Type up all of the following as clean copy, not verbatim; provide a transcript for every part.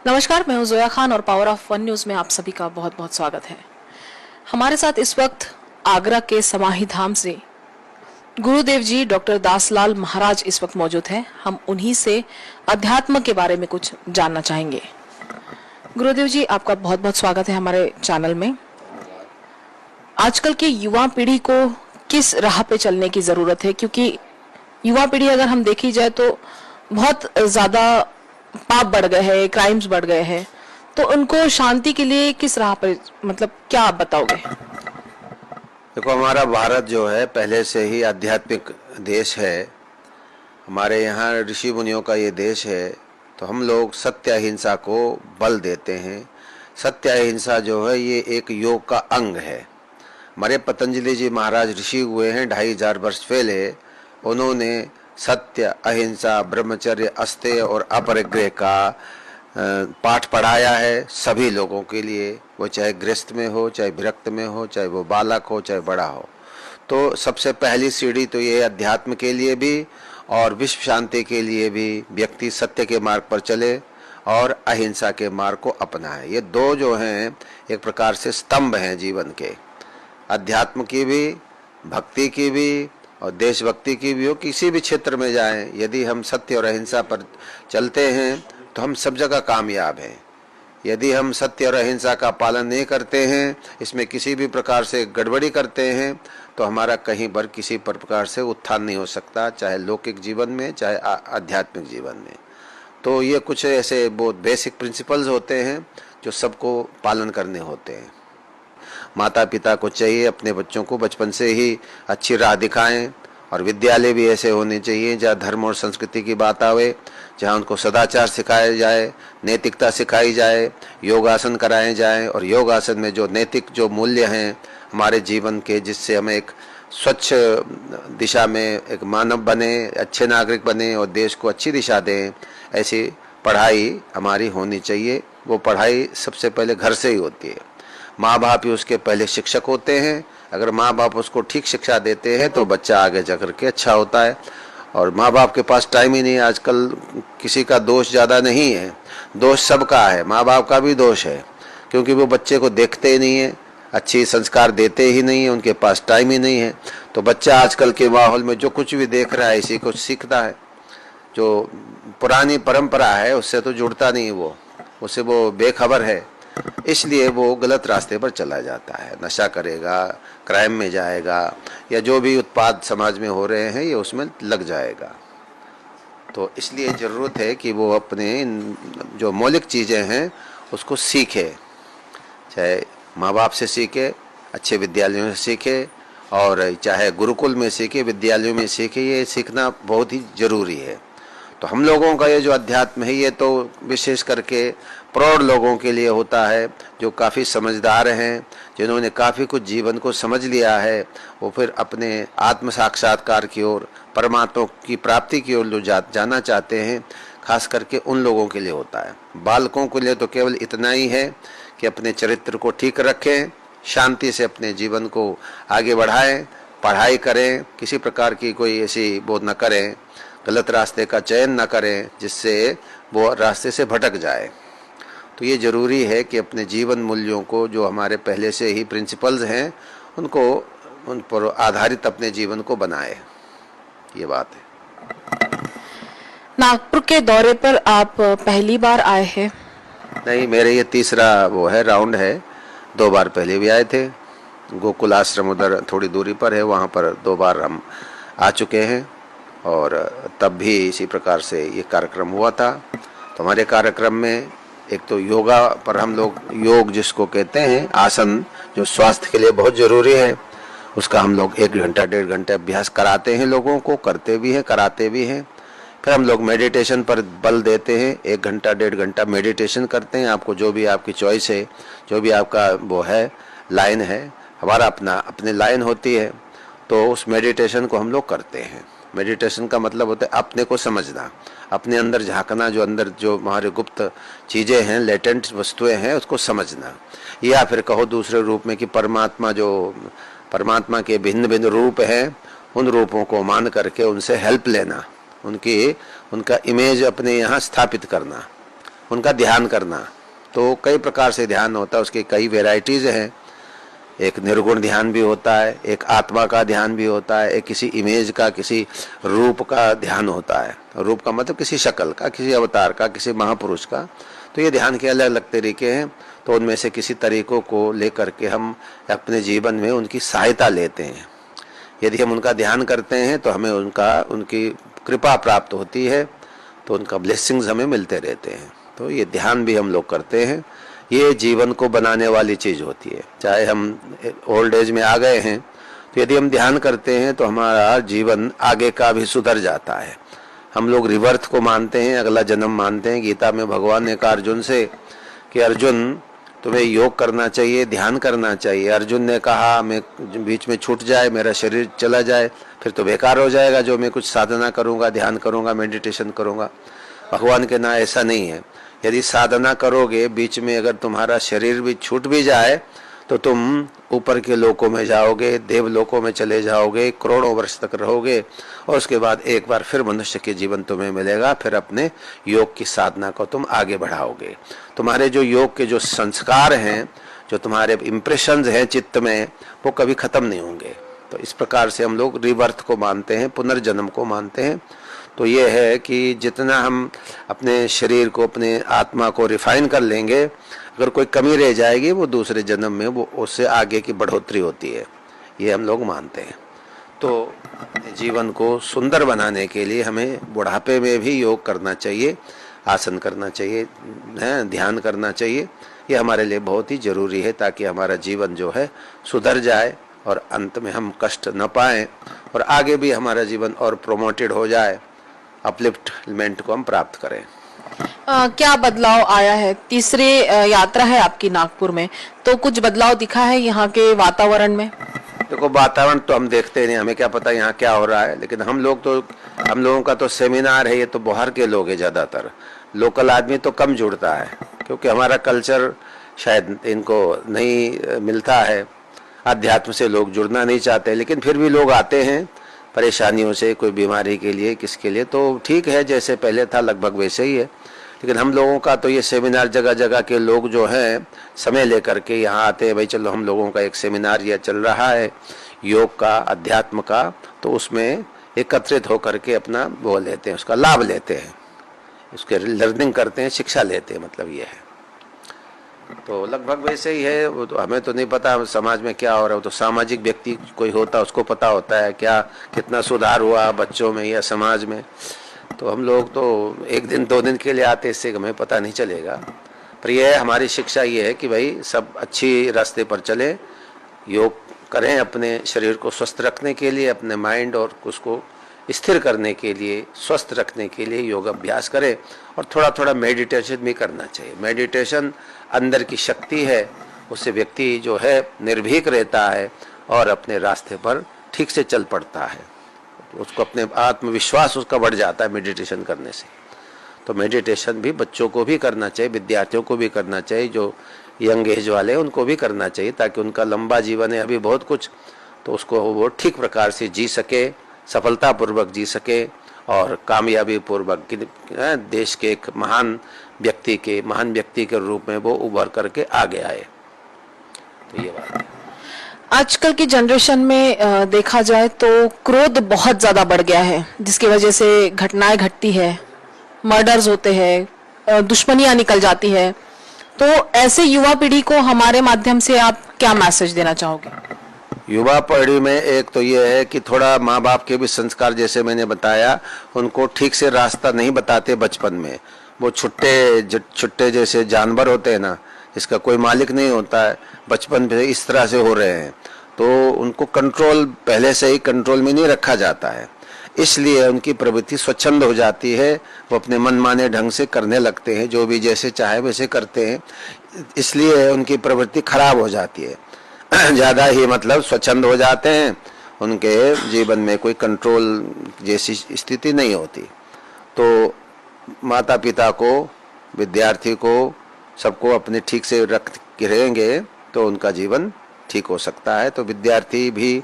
नमस्कार, मैं हूं जोया खान और पावर ऑफ वन न्यूज में आप सभी का बहुत बहुत स्वागत है। हमारे साथ इस वक्त आगरा के समाही धाम से गुरुदेव जी डॉक्टर दासलाल महाराज इस वक्त मौजूद हैं। हम उन्हीं से अध्यात्म के बारे में कुछ जानना चाहेंगे। गुरुदेव जी, आपका बहुत बहुत स्वागत है हमारे चैनल में। आजकल की युवा पीढ़ी को किस राह पे चलने की जरूरत है, क्योंकि युवा पीढ़ी अगर हम देखी जाए तो बहुत ज्यादा पाप बढ़ गए हैं, क्राइम्स बढ़ गए हैं, तो उनको शांति के लिए किस राह पर, मतलब क्या आप बताओगे? देखो, हमारा भारत जो है पहले से ही आध्यात्मिक देश है। हमारे यहाँ ऋषि मुनियों का ये देश है। तो हम लोग सत्य अहिंसा को बल देते हैं। सत्य अहिंसा जो है ये एक योग का अंग है। हमारे पतंजलि जी महाराज ऋषि हुए हैं 2500 वर्ष पहले। उन्होंने सत्य अहिंसा ब्रह्मचर्य अस्तेय और अपरिग्रह का पाठ पढ़ाया है सभी लोगों के लिए, वो चाहे गृहस्थ में हो, चाहे विरक्त में हो, चाहे वो बालक हो, चाहे बड़ा हो। तो सबसे पहली सीढ़ी तो ये अध्यात्म के लिए भी और विश्व शांति के लिए भी व्यक्ति सत्य के मार्ग पर चले और अहिंसा के मार्ग को अपनाए। ये दो जो हैं एक प्रकार से स्तंभ हैं जीवन के, अध्यात्म की भी, भक्ति की भी और देशभक्ति की भी हो। किसी भी क्षेत्र में जाएं, यदि हम सत्य और अहिंसा पर चलते हैं तो हम सब जगह कामयाब हैं। यदि हम सत्य और अहिंसा का पालन नहीं करते हैं, इसमें किसी भी प्रकार से गड़बड़ी करते हैं, तो हमारा कहीं पर किसी प्रकार से उत्थान नहीं हो सकता, चाहे लौकिक जीवन में चाहे आध्यात्मिक जीवन में। तो ये कुछ ऐसे बहुत बेसिक प्रिंसिपल्स होते हैं जो सबको पालन करने होते हैं। माता पिता को चाहिए अपने बच्चों को बचपन से ही अच्छी राह दिखाएं, और विद्यालय भी ऐसे होने चाहिए जहाँ धर्म और संस्कृति की बात आवे, जहाँ उनको सदाचार सिखाया जाए, नैतिकता सिखाई जाए, योगासन कराए जाए, और योगासन में जो नैतिक जो मूल्य हैं हमारे जीवन के, जिससे हमें एक स्वच्छ दिशा में एक मानव बने, अच्छे नागरिक बने और देश को अच्छी दिशा दें, ऐसी पढ़ाई हमारी होनी चाहिए। वो पढ़ाई सबसे पहले घर से ही होती है। माँ बाप ही उसके पहले शिक्षक होते हैं। अगर माँ बाप उसको ठीक शिक्षा देते हैं तो बच्चा आगे जाकर के अच्छा होता है। और माँ बाप के पास टाइम ही नहीं है। आजकल किसी का दोष ज़्यादा नहीं है, दोष सबका है। माँ बाप का भी दोष है, क्योंकि वो बच्चे को देखते ही नहीं है, अच्छी संस्कार देते ही नहीं है, उनके पास टाइम ही नहीं है। तो बच्चा आजकल के माहौल में जो कुछ भी देख रहा है इसी को सीखता है। जो पुरानी परंपरा है उससे तो जुड़ता नहीं, वो उससे वो बेखबर है, इसलिए वो गलत रास्ते पर चला जाता है। नशा करेगा, क्राइम में जाएगा, या जो भी उत्पाद समाज में हो रहे हैं ये उसमें लग जाएगा। तो इसलिए ज़रूरत है कि वो अपने जो मौलिक चीज़ें हैं उसको सीखे, चाहे माँ बाप से सीखे, अच्छे विद्यालयों से सीखे, और चाहे गुरुकुल में सीखे, विद्यालयों में सीखे। ये सीखना बहुत ही ज़रूरी है। तो हम लोगों का ये जो अध्यात्म है ये तो विशेष करके प्रौढ़ लोगों के लिए होता है, जो काफ़ी समझदार हैं, जिन्होंने काफ़ी कुछ जीवन को समझ लिया है। वो फिर अपने आत्म साक्षात्कार की ओर, परमात्मा की प्राप्ति की ओर जो जाना चाहते हैं, खास करके उन लोगों के लिए होता है। बालकों के लिए तो केवल इतना ही है कि अपने चरित्र को ठीक रखें, शांति से अपने जीवन को आगे बढ़ाएं, पढ़ाई करें, किसी प्रकार की कोई ऐसी वो न करें, गलत रास्ते का चयन न करें जिससे वो रास्ते से भटक जाए। तो ये ज़रूरी है कि अपने जीवन मूल्यों को, जो हमारे पहले से ही प्रिंसिपल्स हैं, उन पर आधारित अपने जीवन को बनाए। ये बात है। नागपुर के दौरे पर आप पहली बार आए हैं? नहीं, मेरे ये तीसरा वो है, राउंड है। 2 बार पहले भी आए थे। गोकुल आश्रम उधर थोड़ी दूरी पर है, वहाँ पर 2 बार हम आ चुके हैं, और तब भी इसी प्रकार से ये कार्यक्रम हुआ था। तो हमारे कार्यक्रम में एक तो योगा पर हम लोग, योग जिसको कहते हैं, आसन जो स्वास्थ्य के लिए बहुत ज़रूरी है, उसका हम लोग 1 घंटा 1.5 घंटे अभ्यास कराते हैं लोगों को, करते भी हैं, कराते भी हैं। फिर हम लोग मेडिटेशन पर बल देते हैं, 1 घंटा 1.5 घंटा मेडिटेशन करते हैं। आपको जो भी आपकी चॉइस है, जो भी आपका वो है, लाइन है, हमारा अपनी लाइन होती है, तो उस मेडिटेशन को हम लोग करते हैं। मेडिटेशन का मतलब होता है अपने को समझना, अपने अंदर झांकना, जो अंदर जो हमारे गुप्त चीज़ें हैं, लेटेंट वस्तुएं हैं, उसको समझना। या फिर कहो दूसरे रूप में कि परमात्मा के भिन्न भिन्न रूप हैं, उन रूपों को मान करके उनसे हेल्प लेना, उनका इमेज अपने यहाँ स्थापित करना। उनका ध्यान करना। तो कई प्रकार से ध्यान होता है, उसकी कई वेराइटीज़ हैं। एक निर्गुण ध्यान भी होता है, एक आत्मा का ध्यान भी होता है, एक किसी इमेज का, किसी रूप का ध्यान होता है। रूप का मतलब किसी शक्ल का, किसी अवतार का, किसी महापुरुष का। तो ये ध्यान के अलग अलग तरीके हैं। तो उनमें से किसी तरीकों को लेकर के हम अपने जीवन में उनकी सहायता लेते हैं। यदि हम उनका ध्यान करते हैं तो हमें उनकी कृपा प्राप्त होती है, तो उनका ब्लेसिंग्स हमें मिलते रहते हैं। तो ये ध्यान भी हम लोग करते हैं। ये जीवन को बनाने वाली चीज़ होती है। चाहे हम ओल्ड एज में आ गए हैं, तो यदि हम ध्यान करते हैं तो हमारा जीवन आगे का भी सुधर जाता है। हम लोग रिवर्थ को मानते हैं, अगला जन्म मानते हैं। गीता में भगवान ने कहा अर्जुन से कि अर्जुन तुम्हें योग करना चाहिए, ध्यान करना चाहिए। अर्जुन ने कहा मैं बीच में छूट जाए, मेरा शरीर चला जाए, फिर तो बेकार हो जाएगा जो मैं कुछ साधना करूँगा, ध्यान करूँगा, मेडिटेशन करूँगा। भगवान के ना ऐसा नहीं है। यदि साधना करोगे, बीच में अगर तुम्हारा शरीर भी छूट भी जाए तो तुम ऊपर के लोकों में जाओगे, देव लोकों में चले जाओगे, करोड़ों वर्ष तक रहोगे, और उसके बाद एक बार फिर मनुष्य के जीवन तुम्हें मिलेगा। फिर अपने योग की साधना को तुम आगे बढ़ाओगे। तुम्हारे जो योग के जो संस्कार हैं, जो तुम्हारे इम्प्रेशंस हैं चित्त में, वो कभी खत्म नहीं होंगे। तो इस प्रकार से हम लोग रिवर्थ को मानते हैं, पुनर्जन्म को मानते हैं। तो ये है कि जितना हम अपने शरीर को, अपने आत्मा को रिफाइन कर लेंगे, अगर कोई कमी रह जाएगी वो दूसरे जन्म में वो उससे आगे की बढ़ोतरी होती है। ये हम लोग मानते हैं। तो जीवन को सुंदर बनाने के लिए हमें बुढ़ापे में भी योग करना चाहिए, आसन करना चाहिए, ध्यान करना चाहिए। ये हमारे लिए बहुत ही ज़रूरी है, ताकि हमारा जीवन जो है सुधर जाए और अंत में हम कष्ट न पाएं, और आगे भी हमारा जीवन और प्रोमोटेड हो जाए, अपलिफ्टमेंट को हम प्राप्त करें। क्या बदलाव आया है? तीसरी यात्रा है आपकी नागपुर में, तो कुछ बदलाव दिखा है यहाँ के वातावरण में? देखो, वातावरण तो हम देखते नहीं, हमें क्या पता यहाँ क्या हो रहा है। लेकिन हम लोगों का तो सेमिनार है, ये तो बाहर के लोग हैं ज़्यादातर। लोकल आदमी तो कम जुड़ता है, क्योंकि हमारा कल्चर शायद इनको नहीं मिलता है। अध्यात्म से लोग जुड़ना नहीं चाहते, लेकिन फिर भी लोग आते हैं परेशानियों से, कोई बीमारी के लिए, किसके लिए। तो ठीक है, जैसे पहले था लगभग वैसे ही है। लेकिन हम लोगों का तो ये सेमिनार, जगह जगह के लोग जो हैं समय लेकर के यहाँ आते हैं। भाई चलो, हम लोगों का एक सेमिनार यह चल रहा है योग का, अध्यात्म का, तो उसमें एकत्रित होकर के अपना वो लेते हैं, उसका लाभ लेते हैं, उसके लर्निंग करते हैं, शिक्षा लेते हैं, मतलब ये है। तो लगभग वैसे ही है। वो तो हमें तो नहीं पता समाज में क्या हो रहा है, वो तो सामाजिक व्यक्ति कोई होता है उसको पता होता है क्या कितना सुधार हुआ बच्चों में या समाज में। तो हम लोग तो एक दिन दो दिन के लिए आते, इससे हमें पता नहीं चलेगा। पर यह हमारी शिक्षा ये है कि भाई सब अच्छी रास्ते पर चले, योग करें अपने शरीर को स्वस्थ रखने के लिए, अपने माइंड और उसको स्थिर करने के लिए, स्वस्थ रखने के लिए योग अभ्यास करें। और थोड़ा थोड़ा मेडिटेशन भी करना चाहिए। मेडिटेशन अंदर की शक्ति है, उससे व्यक्ति जो है निर्भीक रहता है और अपने रास्ते पर ठीक से चल पड़ता है। उसको अपने आत्मविश्वास उसका बढ़ जाता है मेडिटेशन करने से। तो मेडिटेशन भी बच्चों को भी करना चाहिए, विद्यार्थियों को भी करना चाहिए, जो यंग एज वाले उनको भी करना चाहिए, ताकि उनका लंबा जीवन है अभी बहुत कुछ, तो उसको वो ठीक प्रकार से जी सके, सफलतापूर्वक जी सके और कामयाबी पूर्वक देश के एक महान व्यक्ति के रूप में वो उभर करके आगे आए। तो ये बात है। आजकल की जनरेशन में देखा जाए तो क्रोध बहुत ज्यादा बढ़ गया है, जिसकी वजह से घटनाएं घटती है, मर्डर्स होते हैं, दुश्मनियां निकल जाती है। तो ऐसे युवा पीढ़ी को हमारे माध्यम से आप क्या मैसेज देना चाहोगे? युवा पीढ़ी में एक तो ये है कि थोड़ा माँ बाप के भी संस्कार, जैसे मैंने बताया, उनको ठीक से रास्ता नहीं बताते बचपन में। वो छुट्टे जैसे जानवर होते हैं ना, इसका कोई मालिक नहीं होता है, बचपन में इस तरह से हो रहे हैं, तो उनको कंट्रोल पहले से ही कंट्रोल में नहीं रखा जाता है। इसलिए उनकी प्रवृत्ति स्वच्छंद हो जाती है, वो अपने मनमाने ढंग से करने लगते हैं, जो भी जैसे चाहे वैसे करते हैं। इसलिए उनकी प्रवृत्ति खराब हो जाती है, ज़्यादा ही मतलब स्वच्छंद हो जाते हैं, उनके जीवन में कोई कंट्रोल जैसी स्थिति नहीं होती। तो माता पिता को, विद्यार्थी को, सबको अपने ठीक से रख के रहेंगे तो उनका जीवन ठीक हो सकता है। तो विद्यार्थी भी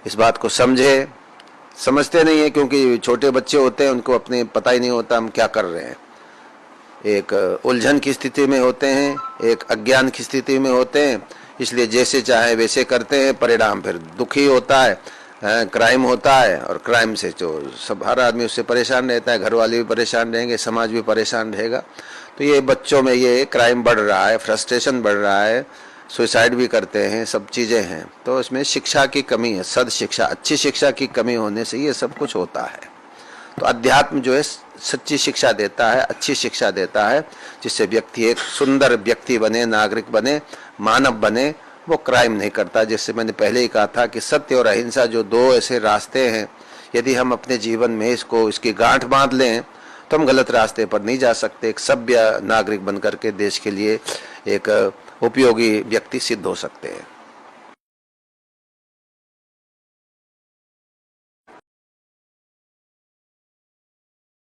इस बात को समझते नहीं है, क्योंकि छोटे बच्चे होते हैं, उनको अपने पता ही नहीं होता हम क्या कर रहे हैं। एक उलझन की स्थिति में होते हैं, एक अज्ञान की स्थिति में होते हैं, इसलिए जैसे चाहे वैसे करते हैं, परिणाम फिर दुखी होता है, क्राइम होता है, और क्राइम से जो सब हर आदमी उससे परेशान रहता है, घर वाले भी परेशान रहेंगे, समाज भी परेशान रहेगा। तो ये बच्चों में ये क्राइम बढ़ रहा है, फ्रस्ट्रेशन बढ़ रहा है, सुसाइड भी करते हैं, सब चीज़ें हैं। तो इसमें शिक्षा की कमी है, सद शिक्षा, अच्छी शिक्षा की कमी होने से ये सब कुछ होता है। तो अध्यात्म जो है सच्ची शिक्षा देता है, अच्छी शिक्षा देता है, जिससे व्यक्ति एक सुंदर व्यक्ति बने, नागरिक बने, मानव बने, वो क्राइम नहीं करता। जैसे मैंने पहले ही कहा था कि सत्य और अहिंसा जो दो ऐसे रास्ते हैं, यदि हम अपने जीवन में इसकी गांठ बांध लें तो हम गलत रास्ते पर नहीं जा सकते। एक सभ्य नागरिक बनकर के देश के लिए एक उपयोगी व्यक्ति सिद्ध हो सकते हैं।